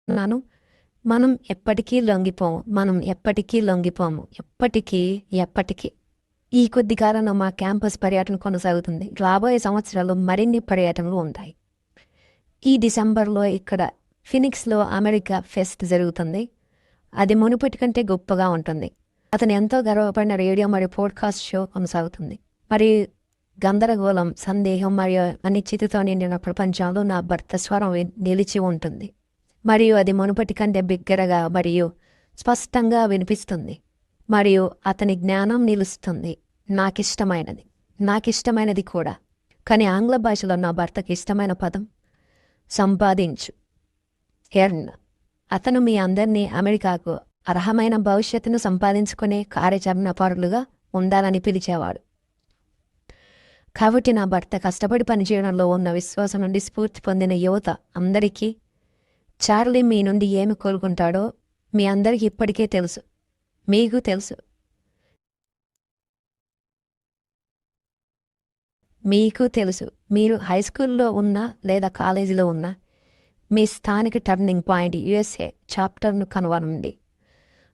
నాను మనం ఎప్పటికీ లొంగిపోము. మనం ఎప్పటికీ లొంగిపోము. ఎప్పటికీ, ఎప్పటికీ. ఈ కొద్ది కాలంలో మా క్యాంపస్ పర్యటన కొనసాగుతుంది. రాబోయే సంవత్సరాల్లో మరిన్ని పర్యటనలు ఉంటాయి. ఈ డిసెంబర్‌లో ఇక్కడ ఫినిక్స్‌లో అమెరికా ఫెస్ట్ జరుగుతుంది. అది మునుపటి కంటే గొప్పగా ఉంటుంది. అతను ఎంతో గర్వపడిన రేడియో మరియు పోడ్‌కాస్ట్ షో కొనసాగుతుంది. మరి గందరగోళం, సందేహం మరియు అనిశ్చితితో నిండిన ప్రపంచంలో నా భర్త స్వరం నిలిచి ఉంటుంది. మరియు అది మునుపటి కంటే బిగ్గరగా మరియు స్పష్టంగా వినిపిస్తుంది. మరియు అతని జ్ఞానం నిలుస్తుంది. నాకిష్టమైనది కూడా. కానీ ఆంగ్ల భాషలో నా భర్తకి ఇష్టమైన పదం సంపాదించు. ఎర్న్. అతను మీ అందరినీ అమెరికాకు అర్హమైన భవిష్యత్తును సంపాదించుకునే కార్యాచరణ పరులుగా ఉండాలని పిలిచేవాడు. కాబట్టి నా భర్త కష్టపడి పనిచేయడంలో ఉన్న విశ్వాసం నుండి స్ఫూర్తి పొందిన యువత అందరికీ చార్లీ మీ నుండి ఏమి కోరుకుంటాడో మీ అందరికీ ఇప్పటికే తెలుసు. మీకు తెలుసు. మీకు తెలుసు. మీరు హైస్కూల్లో ఉన్నా లేదా కాలేజీలో ఉన్నా మీ స్థానిక టర్నింగ్ పాయింట్ యుఎస్ఏ చాప్టర్ను కనుగొనండి.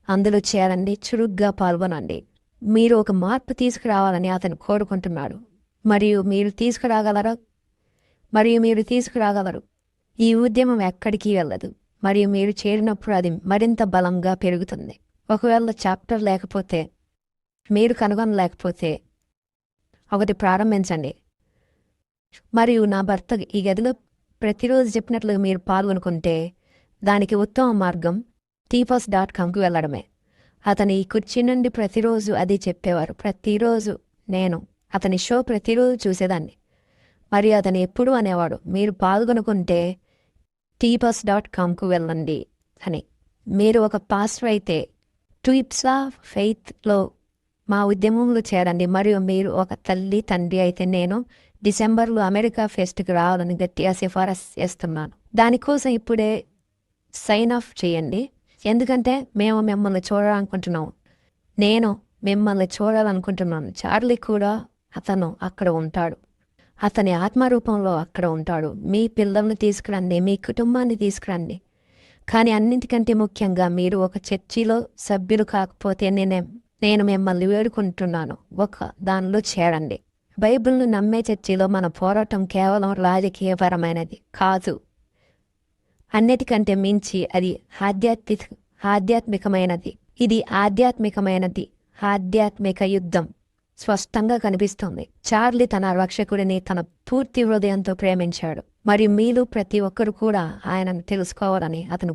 అందులో చేరండి, చురుగ్గా పాల్గొనండి. మీరు ఒక మార్పు తీసుకురావాలని అతను కోరుకుంటున్నాడు. మరియు మీరు తీసుకురాగలరు. ఈ ఉద్యమం ఎక్కడికి వెళ్ళదు. మరియు మీరు చేరినప్పుడు అది మరింత బలంగా పెరుగుతుంది. ఒకవేళ చాప్టర్ లేకపోతే, మీరు కనుగొనలేకపోతే ఒకటి ప్రారంభించండి. మరియు నా భర్త ఈ గదిలో ప్రతిరోజు చెప్పినట్లు మీరు పాల్గొనుకుంటే దానికి ఉత్తమ మార్గం tpos.comకి వెళ్ళడమే. అతని ఈ కుర్చీ నుండి ప్రతిరోజు అది చెప్పేవారు. ప్రతిరోజు నేను అతని షో ప్రతిరోజు చూసేదాన్ని. మరియు అతను ఎప్పుడూ అనేవాడు, మీరు పాల్గొనుకుంటే tpos.comకు వెళ్ళండి అని. మీరు ఒక పాస్టర్ అయితే ట్విప్స్ ఆఫ్ ఫెయిత్లో మా ఉద్యమంలో చేరండి. మరియు మీరు ఒక తల్లి తండ్రి అయితే నేను డిసెంబర్లో అమెరికా ఫెస్ట్కి రావాలని గట్టిగా సిఫారసు చేస్తున్నాను. దానికోసం ఇప్పుడే సైన్ ఆఫ్ చేయండి. ఎందుకంటే మేము మిమ్మల్ని చూడాలనుకుంటున్నాము. నేను మిమ్మల్ని చూడాలనుకుంటున్నాను. చార్లీ కూడా అతను అక్కడ ఉంటాడు. అతని ఆత్మరూపంలో అక్కడ ఉంటాడు. మీ పిల్లల్ని తీసుకురండి, మీ కుటుంబాన్ని తీసుకురండి. కానీ అన్నింటికంటే ముఖ్యంగా మీరు ఒక చర్చిలో సభ్యులు కాకపోతే నేను మిమ్మల్ని వేడుకుంటున్నాను, ఒక దానిలో చేరండి. బైబిల్ను నమ్మే చర్చిలో మన పోరాటం కేవలం రాజకీయపరమైనది కాదు. అన్నిటికంటే మించి అది ఆధ్యాత్మికమైనది. ఇది ఆధ్యాత్మిక యుద్ధం స్పష్టంగా కనిపిస్తుంది. చార్లీ తన రక్షకుడిని తన పూర్తి హృదయంతో ప్రేమించాడు. మరియు మీలో ప్రతి ఒక్కరు కూడా ఆయనను తెలుసుకోవాలని అతను